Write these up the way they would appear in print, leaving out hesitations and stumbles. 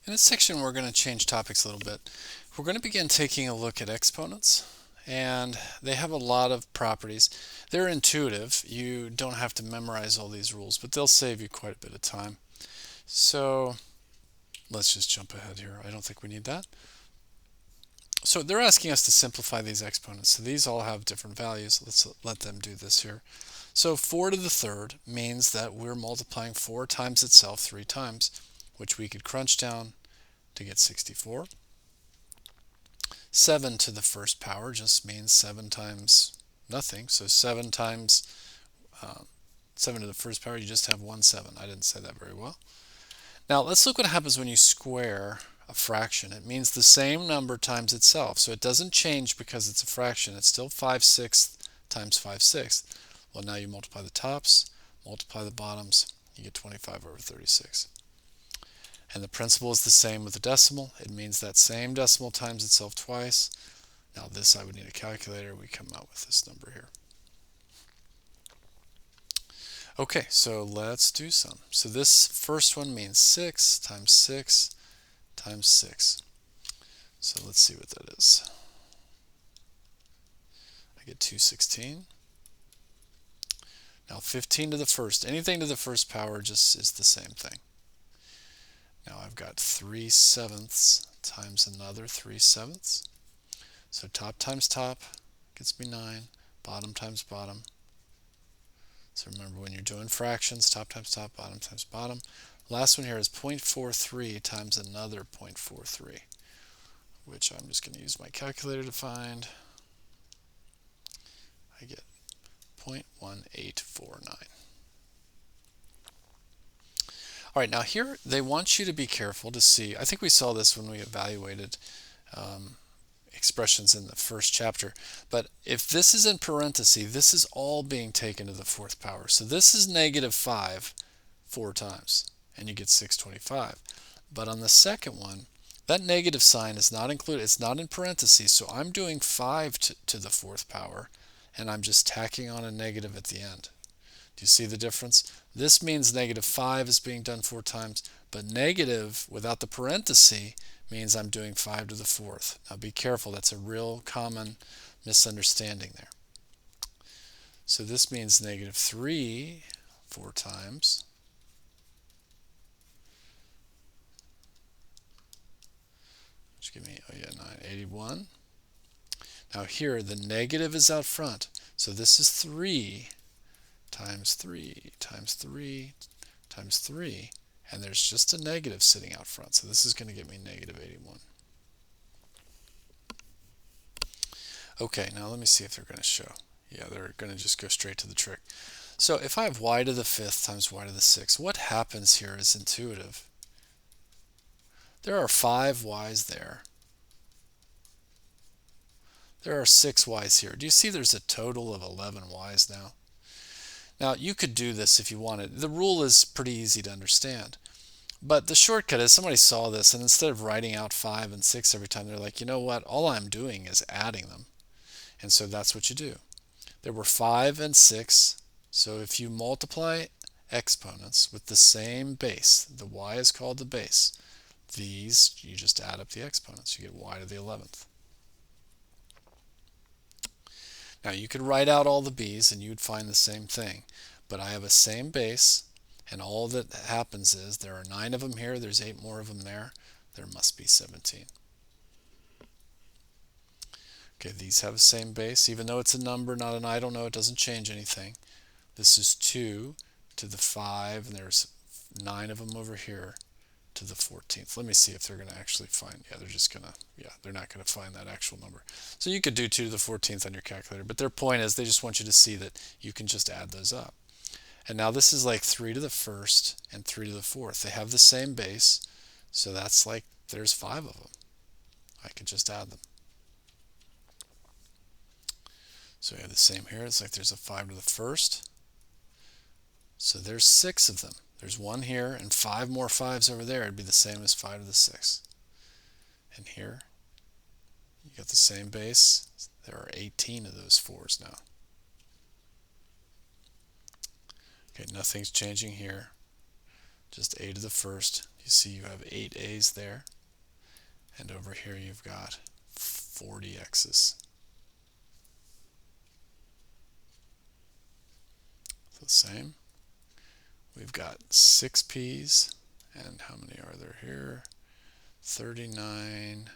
In this section, we're going to change topics a little bit. We're going to begin taking a look at exponents, and they have a lot of properties. They're intuitive. You don't have to memorize all these rules, but they'll save you quite a bit of time. So let's just jump ahead here. I don't think we need that. So they're asking us to simplify these exponents. So these all have different values. Let's let them do this here. So 4 to the third means that we're multiplying 4 times itself 3 times, which we could crunch down to get 64. 7 to the first power just means 7 times nothing. So 7 times 7 to the first power, you just have 1 7. I didn't say that very well. Now let's look what happens when you square a fraction. It means the same number times itself. So it doesn't change because it's a fraction. It's still 5/6 times 5/6. Well, now you multiply the tops, multiply the bottoms, you get 25 over 36. And the principle is the same with the decimal. It means that same decimal times itself twice. Now this, I would need a calculator. We come out with this number here. Okay, so let's do some. So this first one means 6 times 6 times 6. So let's see what that is. I get 216. Now 15 to the first. Anything to the first power just is the same thing. Now I've got 3/7 times another 3/7. So top times top gets me 9. Bottom times bottom. So remember, when you're doing fractions, top times top, bottom times bottom. Last one here is 0.43 times another 0.43, which I'm just going to use my calculator to find. I get 0.1849. All right, now here they want you to be careful to see. I think we saw this when we evaluated expressions in the first chapter. But if this is in parentheses, this is all being taken to the fourth power. So this is -5 4 times, and you get 625. But on the second one, that negative sign is not included. It's not in parentheses. So I'm doing 5 to the fourth power, and I'm just tacking on a negative at the end. Do you see the difference? This means -5 is being done 4 times, but negative without the parenthesis means I'm doing 5 to the fourth. Now be careful, that's a real common misunderstanding there. So this means -3 4 times. Which give me, 981. Now here the negative is out front. So this is 3 times 3 times 3 times 3. And there's just a negative sitting out front. So this is going to give me -81. Okay, now let me see if they're going to show. Yeah, they're going to just go straight to the trick. So if I have y to the fifth times y to the sixth, what happens here is intuitive. There are 5 y's there. There are 6 y's here. Do you see there's a total of 11 y's now? Now, you could do this if you wanted. The rule is pretty easy to understand. But the shortcut is somebody saw this, and instead of writing out 5 and 6 every time, they're like, you know what? All I'm doing is adding them. And so that's what you do. There were 5 and 6. So if you multiply exponents with the same base, the y is called the base. These, you just add up the exponents. You get y to the 11th. Now you could write out all the b's and you'd find the same thing. But I have a same base, and all that happens is there are 9 of them here, there's 8 more of them there. There must be 17. Okay, these have the same base. Even though it's a number, not an I don't know, it doesn't change anything. This is 2 to the 5, and there's 9 of them over here to the 14th. Let me see if they're going to actually find, they're just going to, they're not going to find that actual number. So you could do 2 to the 14th on your calculator, but their point is they just want you to see that you can just add those up. And now this is like 3 to the first and 3 to the fourth. They have the same base, so that's like there's 5 of them. I could just add them. So we have the same here. It's like there's a 5 to the first. So there's 6 of them. There's 1 here and 5 more 5s over there. It'd be the same as 5 to the 6th. And here, you got the same base. There are 18 of those 4s now. Okay, nothing's changing here. Just a to the first. You see you have 8 a's there, and over here you've got 40 x's. So the same. We've got 6 p's, and how many are there here? 39,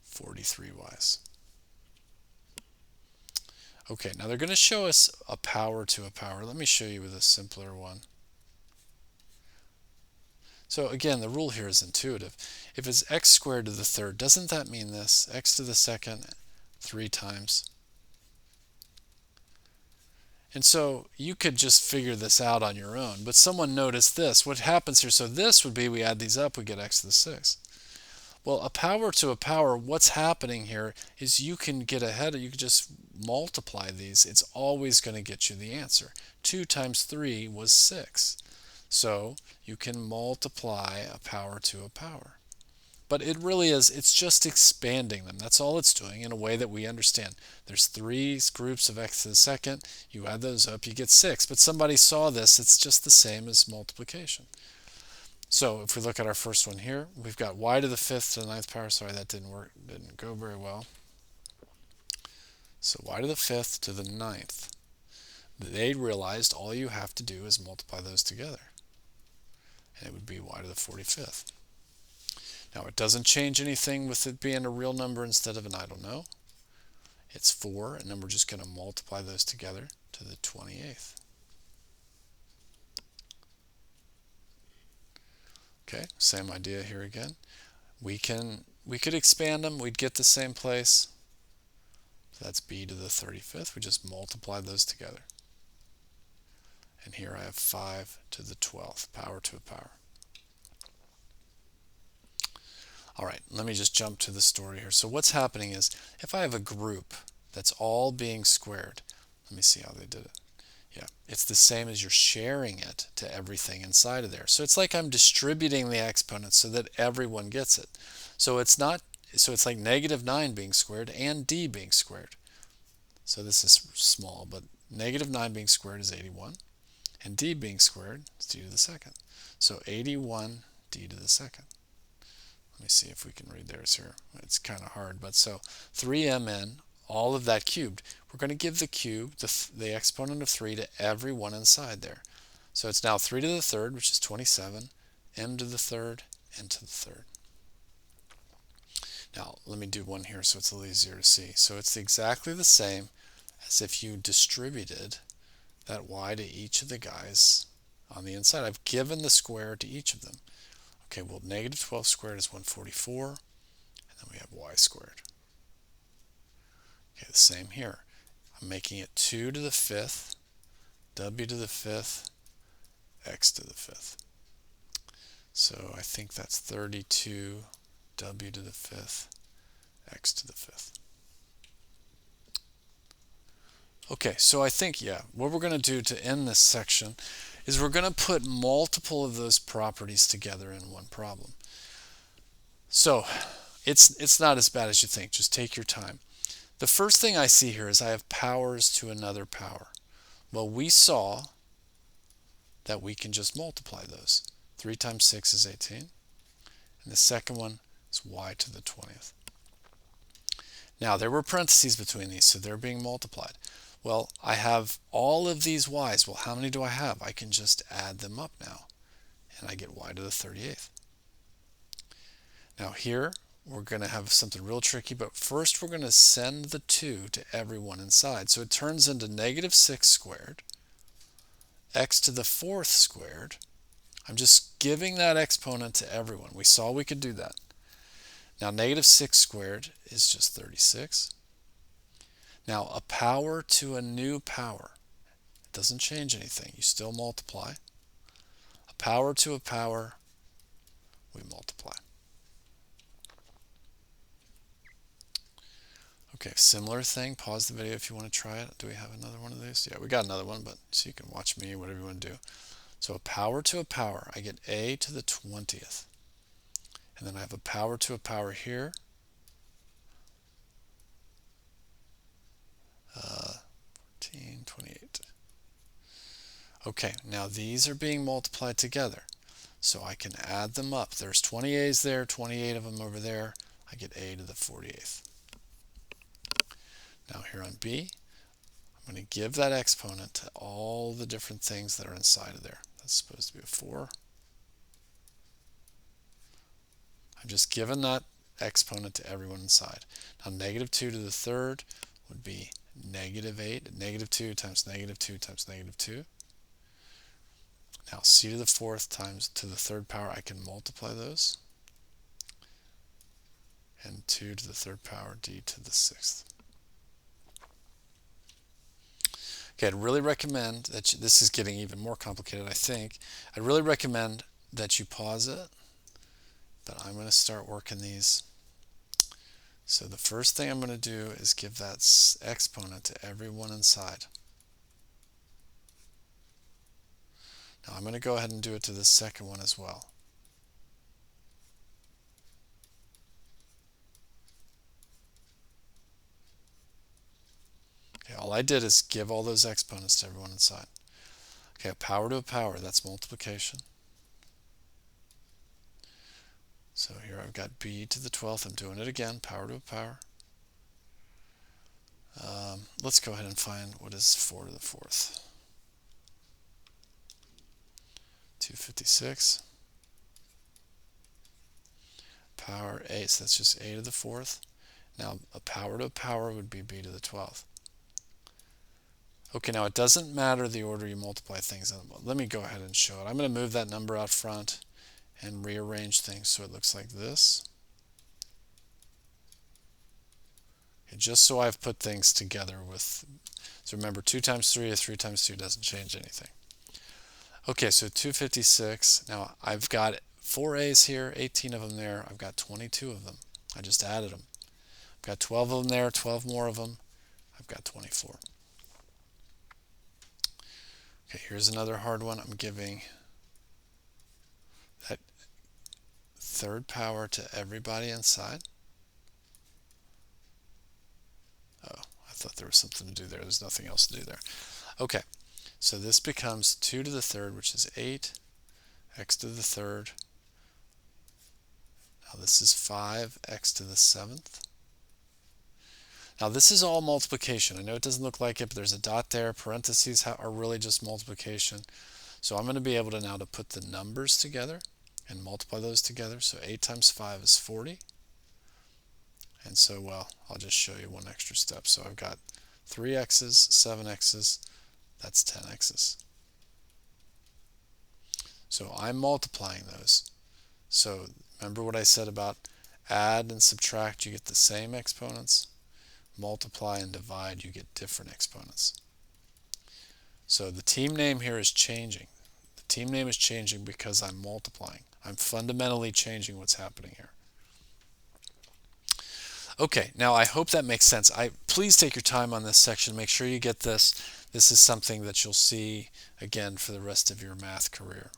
43 y's. Okay, now they're going to show us a power to a power. Let me show you with a simpler one. So again, the rule here is intuitive. If it's x squared to the third, doesn't that mean this? X to the second 3 times. And so you could just figure this out on your own, but someone noticed this. What happens here, so this would be, we add these up, we get x to the 6th. Well, a power to a power, what's happening here is you can get ahead, you can just multiply these. It's always going to get you the answer. 2 times 3 was 6. So you can multiply a power to a power. But it really is, it's just expanding them. That's all it's doing in a way that we understand. There's 3 groups of x to the second. You add those up, you get 6. But somebody saw this. It's just the same as multiplication. So if we look at our first one here, we've got y to the 5th to the 9th power. Sorry, that didn't work. Didn't go very well. So y to the 5th to the 9th. They realized all you have to do is multiply those together. And it would be y to the 45th. Now it doesn't change anything with it being a real number instead of an I don't know. It's 4, and then we're just going to multiply those together to the 28th. Okay, same idea here again. We could expand them, we'd get the same place. So that's b to the 35th. We just multiply those together. And here I have 5 to the 12th, power to a power. All right, let me just jump to the story here. So what's happening is, if I have a group that's all being squared, let me see how they did it. Yeah, it's the same as you're sharing it to everything inside of there. So it's like I'm distributing the exponents so that everyone gets it. So it's like -9 being squared and d being squared. So this is small, but -9 being squared is 81, and d being squared is d to the second. So 81 d to the second. Let me see if we can read theirs here. It's kind of hard, but so 3mn, all of that cubed. We're going to give the cube, the exponent of 3, to every one inside there. So it's now 3 to the third, which is 27, m to the third, n to the third. Now, let me do one here so it's a little easier to see. So it's exactly the same as if you distributed that y to each of the guys on the inside. I've given the square to each of them. Okay, well, -12 squared is 144, and then we have y squared. Okay, the same here. I'm making it 2 to the 5th, w to the 5th, x to the 5th. So I think that's 32 w to the 5th, x to the 5th. Okay, so I think, yeah, what we're going to do to end this section is we're going to put multiple of those properties together in one problem. So it's not as bad as you think. Just take your time. The first thing I see here is I have powers to another power. Well, we saw that we can just multiply those. 3 times 6 is 18. And the second one is y to the 20th. Now, there were parentheses between these, so they're being multiplied. Well, I have all of these y's. Well, how many do I have? I can just add them up now, and I get y to the 38th. Now here, we're going to have something real tricky, but first we're going to send the 2 to everyone inside. So it turns into -6 squared, x to the 4th squared. I'm just giving that exponent to everyone. We saw we could do that. Now, -6 squared is just 36. Now, a power to a new power. It doesn't change anything. You still multiply. A power to a power, we multiply. Okay, similar thing. Pause the video if you want to try it. Do we have another one of these? Yeah, we got another one, but so you can watch me, whatever you want to do. So a power to a power, I get a to the 20th. And then I have a power to a power here. 14, 28. Okay, now these are being multiplied together. So I can add them up. There's 20 a's there, 28 of them over there. I get a to the 48th. Now here on b, I'm going to give that exponent to all the different things that are inside of there. That's supposed to be a 4. I'm just giving that exponent to everyone inside. Now negative 2 to the third would be negative 8. Negative 2 times negative 2 times negative 2. Now c to the fourth times to the third power, I can multiply those. And 2 to the third power, d to the sixth. Okay, I'd really recommend that this is getting even more complicated, I think. I'd really recommend that you pause it, but I'm going to start working these. So the first thing I'm going to do is give that exponent to everyone inside. Now I'm going to go ahead and do it to the second one as well. Okay, all I did is give all those exponents to everyone inside. Okay, a power to a power, that's multiplication. So here I've got b to the 12th. I'm doing it again, power to a power. Let's go ahead and find what is 4 to the 4th. 256. Power a, so that's just a to the 4th. Now a power to a power would be b to the 12th. Okay, now it doesn't matter the order you multiply things in. Let me go ahead and show it. I'm going to move that number out front and rearrange things so it looks like this. Okay, just so I've put things together with, so remember 2 times 3 or 3 times 2 doesn't change anything. Okay, so 256. Now I've got 4 a's here, 18 of them there. I've got 22 of them. I just added them. I've got 12 of them there, 12 more of them. I've got 24. Okay, here's another hard one. I'm giving that third power to everybody inside. Oh, I thought there was something to do there. There's nothing else to do there. Okay, so this becomes 2 to the third, which is 8, x to the third. Now this is 5, x to the 7th. Now this is all multiplication. I know it doesn't look like it, but there's a dot there. Parentheses are really just multiplication. So I'm going to be able to now to put the numbers together and multiply those together. So 8 times 5 is 40. And so, well, I'll just show you one extra step. So I've got 3 x's, 7 x's, that's 10 x's. So I'm multiplying those. So remember what I said about add and subtract, you get the same exponents. Multiply and divide, you get different exponents. So the team name here is changing. The team name is changing because I'm multiplying. I'm fundamentally changing what's happening here. Okay, now I hope that makes sense. Please take your time on this section. Make sure you get this. This is something that you'll see again for the rest of your math career.